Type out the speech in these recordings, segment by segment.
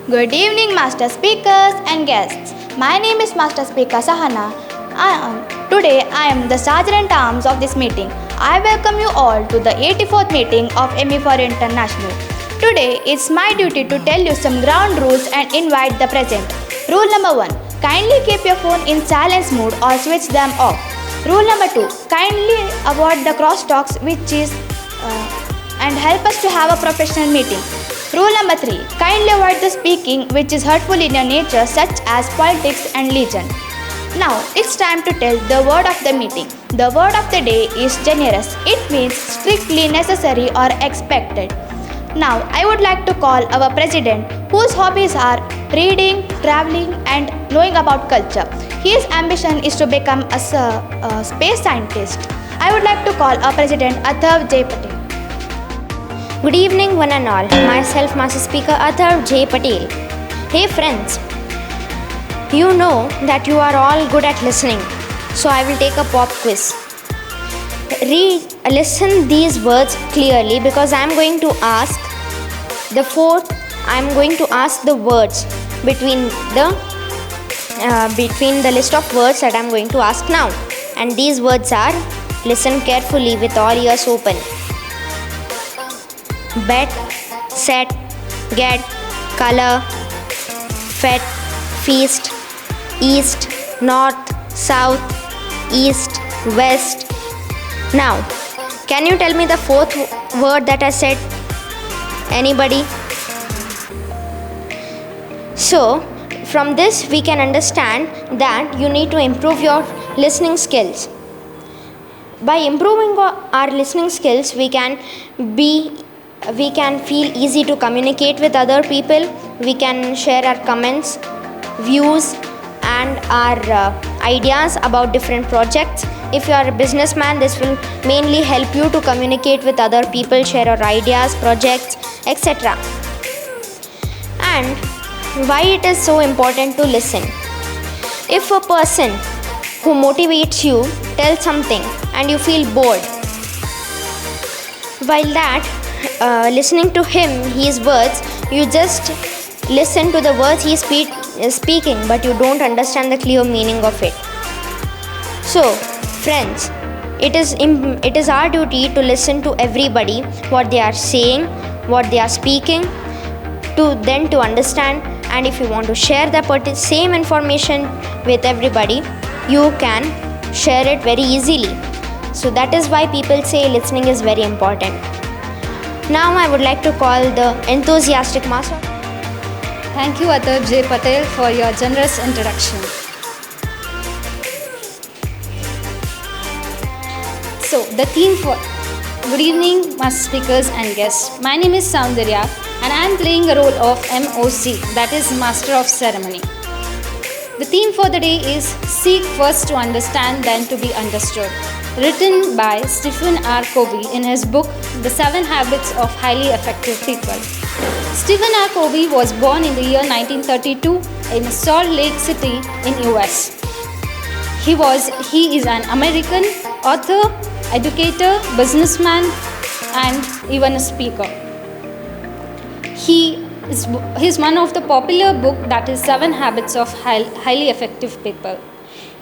Good evening, Master Speakers and guests. My name is Master Speaker Sahana. Today I am the Sergeant Arms of this meeting. I welcome you all to the 84th meeting of ME4U International. Today it's my duty to tell you some ground rules and invite the present. Rule number 1. Kindly keep your phone in silence mode or switch them off. Rule number 2. Kindly avoid the crosstalks and help us to have a professional meeting. Rule number 3. Kindly avoid the speaking which is hurtful in your nature such as politics and religion. Now it's time to tell the word of the meeting. The word of the day is generous. It means strictly necessary or expected. Now I would like to call our president whose hobbies are reading, traveling and knowing about culture. His ambition is to become a space scientist. I would like to call our president Atharv J. Patel. Good evening, one and all. Myself, Master Speaker Atharv J. Patel. Hey friends, you know that you are all good at listening, so I will take a pop quiz. Listen these words clearly because I am going to ask the words between the list of words that I am going to ask now. And these words are, listen carefully with all ears open. Bet, set, get, color, fet, feast, east, north, south, east, west. Now, can you tell me the fourth word that I said? Anybody? So, from this we can understand that you need to improve your listening skills. By improving our listening skills, we can feel easy to communicate with other people. We can share our comments, views and our ideas about different projects. If you are a businessman, this will mainly help you to communicate with other people, share your ideas, projects, etc. And why it is so important to listen? If a person who motivates you tells something and you feel bored, while that listening to his words, you just listen to the words he is speaking, but you don't understand the clear meaning of it. So, friends, it is our duty to listen to everybody, what they are saying, what they are speaking, to understand. And if you want to share the same information with everybody, you can share it very easily. So that is why people say listening is very important. Now I would like to call the enthusiastic master. Thank you, Atharv J. Patel, for your generous introduction. So, the theme for good evening, master speakers and guests. My name is Soundarya and I am playing a role of MOC, that is Master of Ceremony. The theme for the day is Seek First to Understand, Then to Be Understood, written by Stephen R. Covey in his book The 7 Habits of Highly Effective People. Stephen R. Covey was born in the year 1932 in Salt Lake City in US. He is an American author, educator, businessman and even a speaker. He is one of the popular book, that is 7 Habits of Highly Effective People.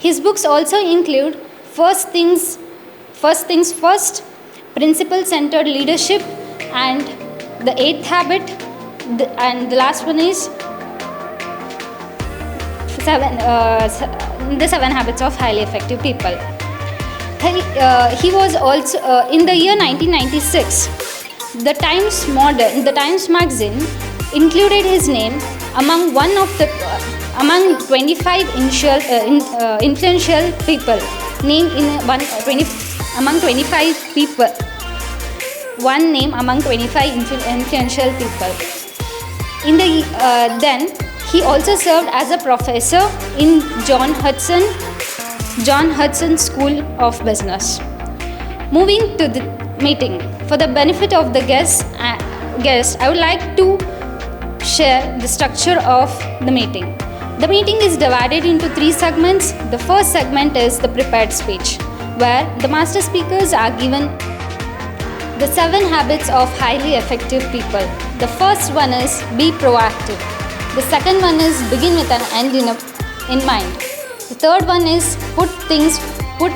His books also include First Things First, Principle-Centered Leadership and The 8th Habit, and the last one is The 7 Habits of Highly Effective People. He was also in the year 1996, the Times magazine included his name among 25 influential people named among 25 people. One name among 25 influential people. Then he also served as a professor in John Hudson School of Business. Moving to the meeting, for the benefit of the guests, I would like to share the structure of the meeting. The meeting is divided into 3 segments. The first segment is the prepared speech, where the master speakers are given the 7 habits of highly effective people. The first one is be proactive. The second one is begin with an end in mind. The third one is put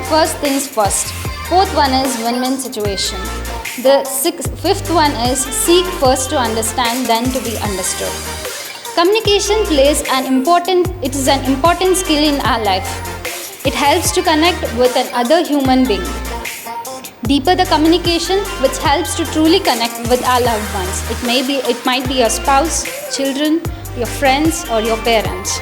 first things first. Fourth one is win-win situation. The fifth one is seek first to understand, then to be understood. Communication it is an important skill in our life. It helps to connect with another human being. Deeper the communication, which helps to truly connect with our loved ones. It might be your spouse, children, your friends, or your parents.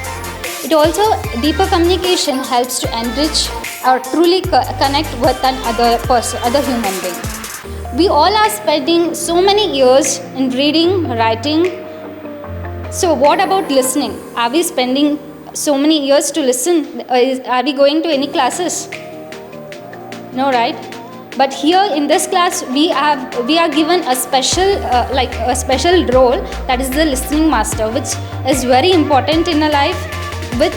Deeper communication helps to enrich or truly connect with other human being. We all are spending so many years in reading, writing. So what about listening? Are we spending so many years to listen? Are we going to any classes? No, right? But here in this class, we are given a special role, that is the listening master, which is very important in our life,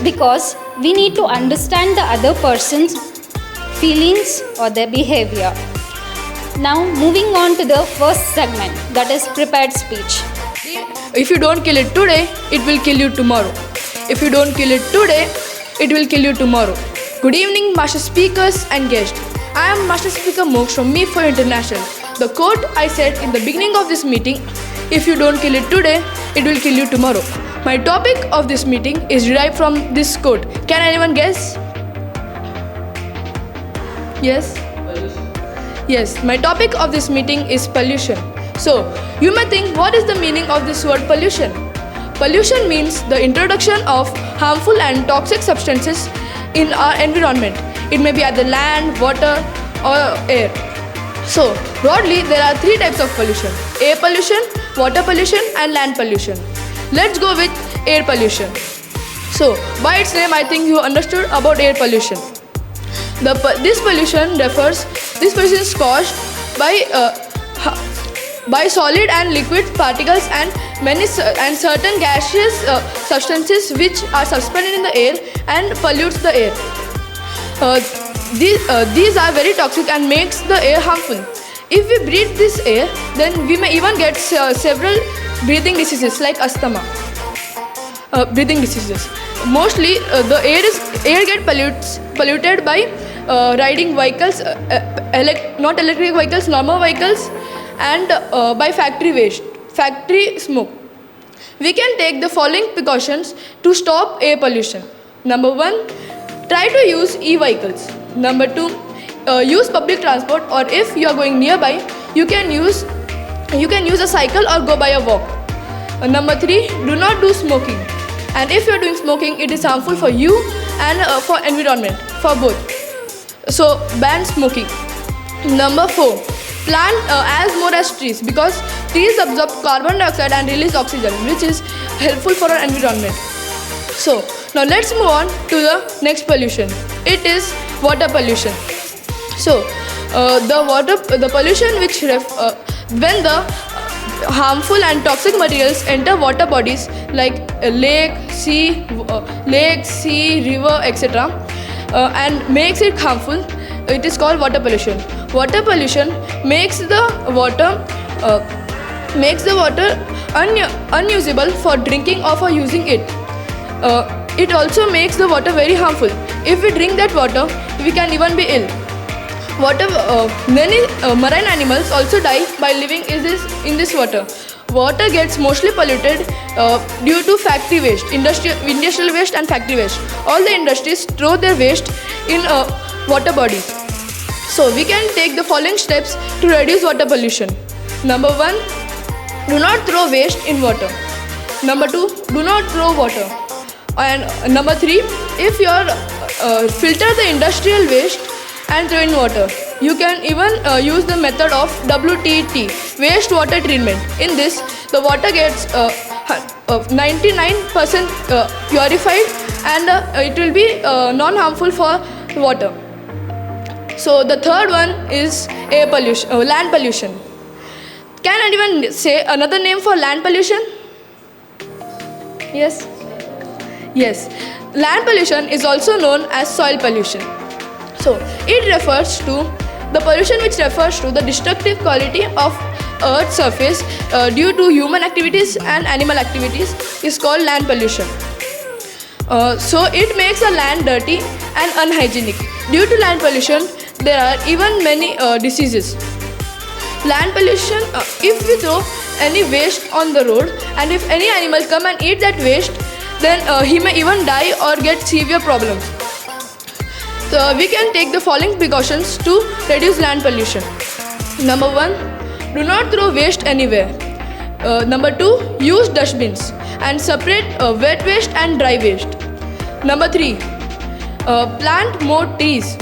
because we need to understand the other person's feelings or their behavior. Now moving on to the first segment, that is prepared speech. If you don't kill it today, it will kill you tomorrow. If you don't kill it today, it will kill you tomorrow. Good evening, master speakers and guests. I am Master Speaker Moksha from ME4U International. The quote I said in the beginning of this meeting, if you don't kill it today, it will kill you tomorrow. My topic of this meeting is derived from this quote. Can anyone guess? Yes? Yes, my topic of this meeting is pollution. So, you may think, what is the meaning of this word pollution? Pollution means the introduction of harmful and toxic substances in our environment. It may be either land, water, or air. So, broadly, there are three types of pollution: air pollution, water pollution, and land pollution. Let's go with air pollution. So, by its name, I think you understood about air pollution. This pollution is caused by solid and liquid particles and certain gaseous substances which are suspended in the air and pollutes the air. These are very toxic and makes the air harmful. If we breathe this air, then we may even get several breathing diseases like asthma. Breathing diseases. Mostly, the air gets polluted by riding vehicles, not electric vehicles, normal vehicles, and by factory waste, factory smoke. We can take the following precautions to stop air pollution. Number 1, try to use e-vehicles. Number 2, use public transport, or if you are going nearby, you can use a cycle or go by a walk. Number 3, do not do smoking. And if you are doing smoking, it is harmful for you and for environment, for both. So ban smoking. Number 4, plant as more as trees, because trees absorb carbon dioxide and release oxygen, which is helpful for our environment. So now let's move on to the next pollution. It is water pollution. So the pollution when the harmful and toxic materials enter water bodies like lake, sea, river, etc., and makes it harmful, it is called water pollution. Water pollution makes the water unusable for drinking or for using it. It also makes the water very harmful. If we drink that water, we can even be ill. Many marine animals also die by living in this water. Water gets mostly polluted due to factory waste, industrial waste and factory waste. All the industries throw their waste in water bodies. So we can take the following steps to reduce water pollution. Number 1, do not throw waste in water. Number 2, do not throw water. And number 3, if you filter the industrial waste and throw in water, you can even use the method of WTT, wastewater treatment. In this, the water gets 99% purified and it will be non-harmful for water. So the third one is air pollution, land pollution. Can anyone say another name for land pollution? Yes? Yes. Land pollution is also known as soil pollution. So it refers to the pollution which refers to the destructive quality of Earth's surface due to human activities and animal activities is called land pollution. So it makes the land dirty and unhygienic. Due to land pollution, there are even many diseases. Land pollution, if we throw any waste on the road and if any animal come and eat that waste, then he may even die or get severe problems. So we can take the following precautions to reduce land pollution. Number 1, do not throw waste anywhere. Number 2, use dustbins and separate wet waste and dry waste. Number 3, plant more trees.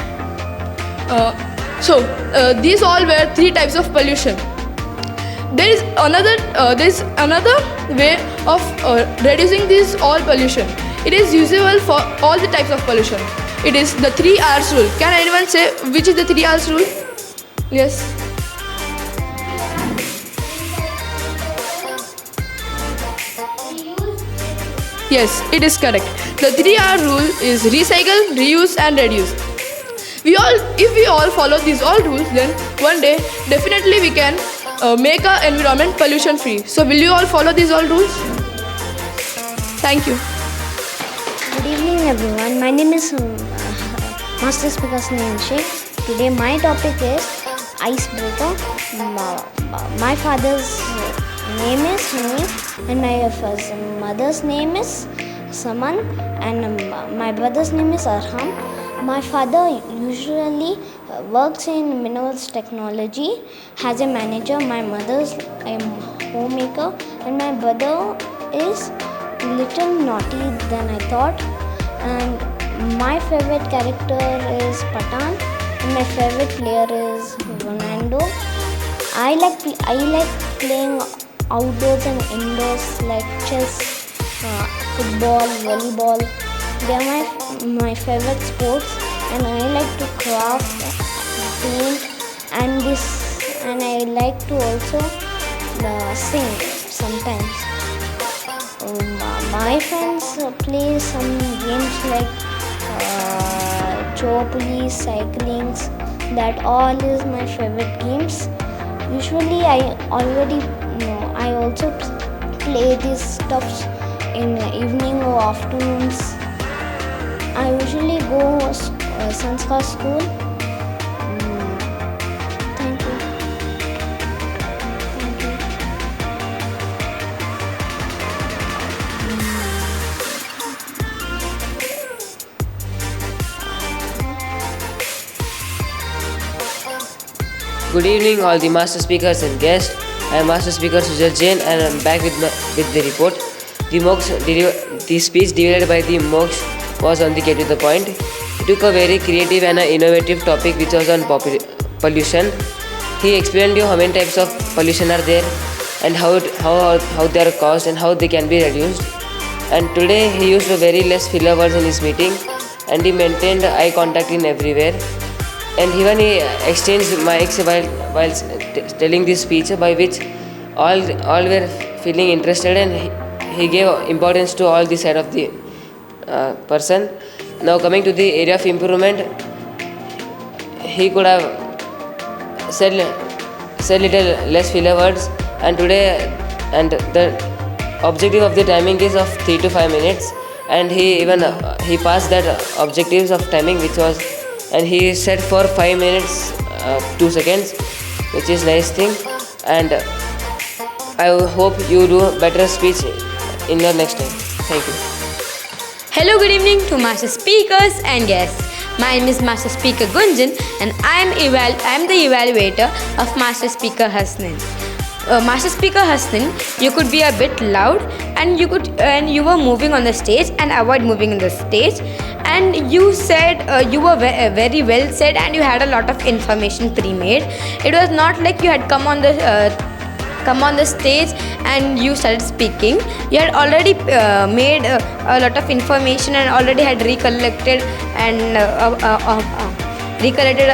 These all were 3 types of pollution. There is another way of reducing this all pollution. It is usual for all the types of pollution. It is the 3 R's rule. Can anyone say which is the 3 R's rule? Yes. Yes, it is correct. The 3R rule is recycle, reuse and reduce. If we all follow these all rules, then one day definitely we can make our environment pollution free. So will you all follow these all rules? Thank you. Good evening, everyone. My name is Master Speaker Snehal. Today, my topic is icebreaker. My father's name is Hanif, and my mother's name is Saman, and my brother's name is Arham. My father usually works in minerals technology as a manager. My mother's a homemaker, and my brother is little naughty than I thought. And my favorite character is Patan, and my favorite player is Ronaldo. I like playing outdoors and indoors like chess, football, volleyball. They are my favorite sports, and I like to craft, paint, and I like to also sing sometimes. My friends play some games like Chore Police, cyclings. That all is my favorite games. Usually I also play these stuffs in evening or afternoons. I usually go Sanskar school. Thank you. Good evening, all the master speakers and guests. I am Master Speaker Sujal Jain, and I am back with the report. The speech delivered by the MOOCs was on the get to the point. He took a very creative and innovative topic which was on pollution. He explained you how many types of pollution are there and how they are caused and how they can be reduced. And today he used very less filler words in his meeting, and he maintained eye contact in everywhere. And even he exchanged mics while telling this speech, by which all were feeling interested, and he gave importance to all the side of the person. Now coming to the area of improvement, he could have said little less filler words, and the objective of the timing is of 3 to 5 minutes, and he passed that objectives of timing, which was, and he said for 5 minutes 2 seconds, which is nice thing. And I hope you do better speech in your next time. Thank you. Hello, good evening to Master Speakers and guests. My name is Master Speaker Gunjan, and I am the evaluator of Master Speaker Hasnan. Master Speaker Hasnan, you could be a bit loud, and you were moving on the stage and avoid moving on the stage. And you said you were very well said, and you had a lot of information pre-made. It was not like you had come on the stage and you started speaking. You had already made a lot of information and already had recollected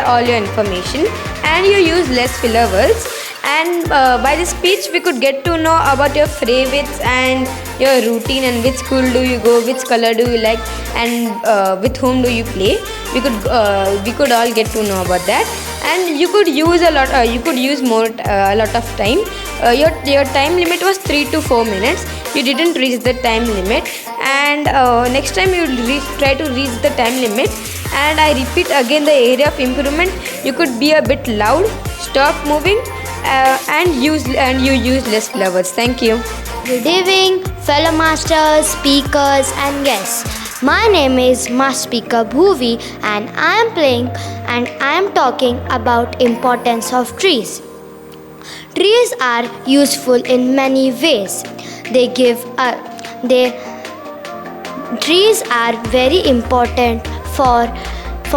all your information, and you used less filler words. And by this speech, we could get to know about your favorites and your routine, and which school do you go, which color do you like, and with whom do you play. We could all get to know about that, and you could use a lot. You could use more a lot of time. Your time limit was 3 to 4 minutes. You didn't reach the time limit, and next time you try to reach the time limit. And I repeat again, the area of improvement, you could be a bit loud, stop moving, and you use less flowers. Thank you. Good evening, fellow masters, speakers, and guests. My name is Master Speaker Bhuvi, and I am talking about importance of trees. Trees are useful in many ways. Trees are very important for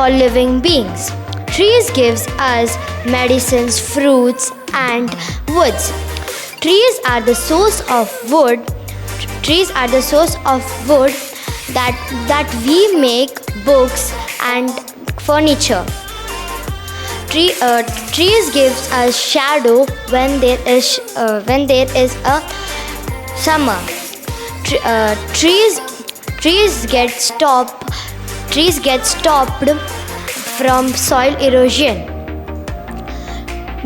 living beings. Trees gives us medicines, fruits, and woods. Trees are the source of wood. Trees are the source of wood that we make books and furniture. Trees gives us shadow when there is a summer. Trees get stopped from soil erosion.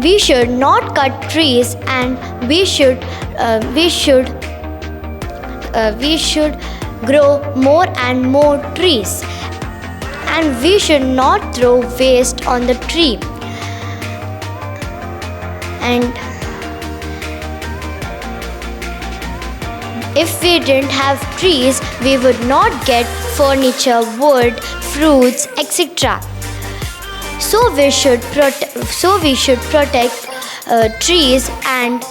We should not cut trees, and we should grow more and more trees. And we should not throw waste on the tree. And if we didn't have trees, we would not get furniture, wood, fruits, etc. So we should protect trees, and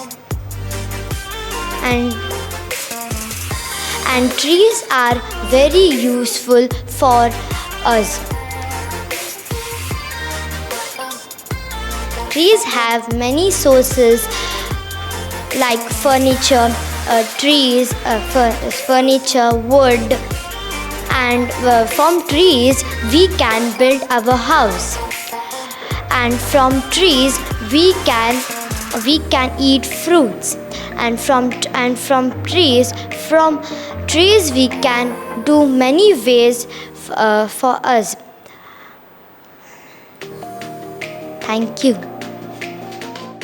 trees are very useful for us. Trees have many sources like furniture, furniture, wood, and from trees we can build our house. And from trees we can eat fruits. And from trees we can do many ways for us. Thank you.